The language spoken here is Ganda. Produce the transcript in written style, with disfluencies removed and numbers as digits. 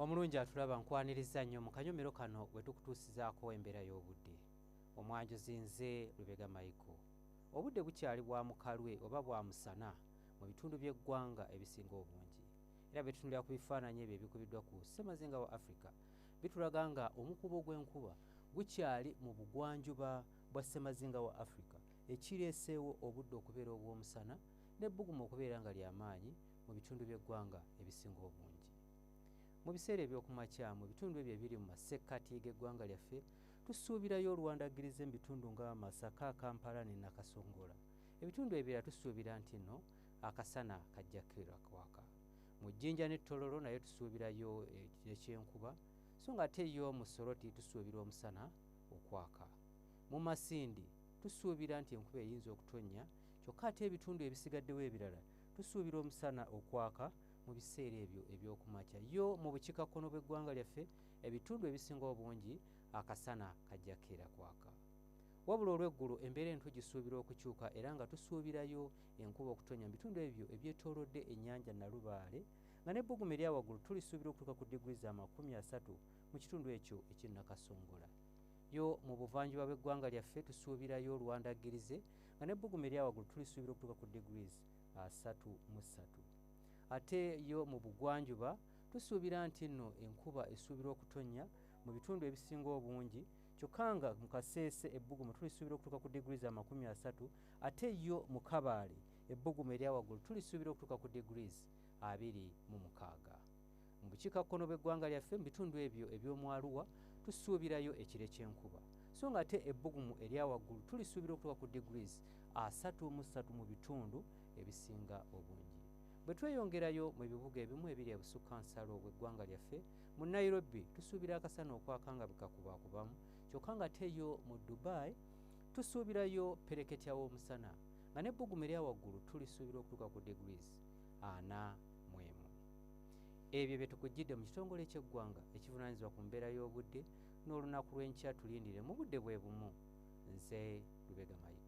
Omulungi atulaba nkwaniriza nnyo mu kanyomero kano bwe tukutuusizaako embeera y'obudde. Omwanjuzi nze Lubega Michael. Obudde bukyali bwa mukalwe oba bwa musana mu bitundu by'eggwanga ebisinga obungi. Era betutunulira ku bifaananyi ebyo ebikubiddwa ku ssemazinga wa Africa bitulaga nga omukubo gw'enkuba gukyali mu bugwanjuba bwa ssemazinga wa Africa ekireeseewo obudde okubeera obw'omusana n'ebbugumu okubeera nga ly'amaanyi mu bitundu by'eggwanga ebisinga obungi. Mu biseera eby'okumakya mu bitundu ebyo ebiri mu masekkati g'eggwanga lyaffe tusuubirayo olwandagiriza mu bitundu nga Masaka, Kampala ne Nakasongola. Ebitundu ebirala tusuubira nti nno akasana kajja kwaka. Mu Jjinja ne Tororo nayo tusuubirayo ekyenkuba so nga ate yo mu Soroti tusuubira omusana okwaka. Mu Masindi tusuubira nti enkuba eyinza okutonnya kyokka ate ebitundu ebisigaddewo ebirala tusuubira omusana okwaka mu biseera ebyo eby'okumakya. Yo mu bukiikakkono bw'eggwanga lyaffe ebitundu ebisinga obungi akasana kajja keera kwaka. Wabula olw'eggulu embeera ento gisuubira okukyuka era nga tusuubirayo enkuba okutonya mu bitundu ebyo ebyetoolodde ennyanja Nalubaale nga n'ebbugumu erya waggulu tulisuubira okutuuka ku diguli za 30 mu kitundu ekyo eky'e Nakasongola. Yo mu buvanjuba bw'eggwanga lyaffe tusuubirayo olwandagirize nga n'ebbugumu erya waggulu tulisuubira okutuuka ku diguli 33. Ate yo mu bugwanjuba tusuubira nti nno enkuba esuubirwa okutonnya mu bitundu ebisinga obungi kyokka nga mu Kaseese ebbugumu tulisuubira okutuuka ku diguli za 30 ate yo mu Kabaale ebbugumu erya waggulu tulisuubira okutuuka ku diguli 26. Mu bukiikakkono bw'eggwanga lyaffe mu bitundu ebyo eby'omu Arua tusuubirayo ekire ky'enkuba so nga ate ebbugumu erya waggulu tulisuubira okutuuka ku diguli 33 mu bitundu ebisinga obungi. Bwe tweyongerayo mu bibuga ebimu ebiri ebusukkansalo bw'eggwanga lyaffe mu Nairobi tusuubira akasana okwaka nga bikakubakubamu kyokka nga ate yo mu Dubai tusuubirayo pereketya w'omusana nga n'ebbugumu erya waggulu tulisuubira okutuuka ku diguli 41. Ebyo bye tukujjidde mu kitongole ky'eggwanga ekivunaanyizibwa ku mbeera y'obudde n'olunaku lw'enkya tulindire mu budde bwe bumu. Nze Lubega Michael.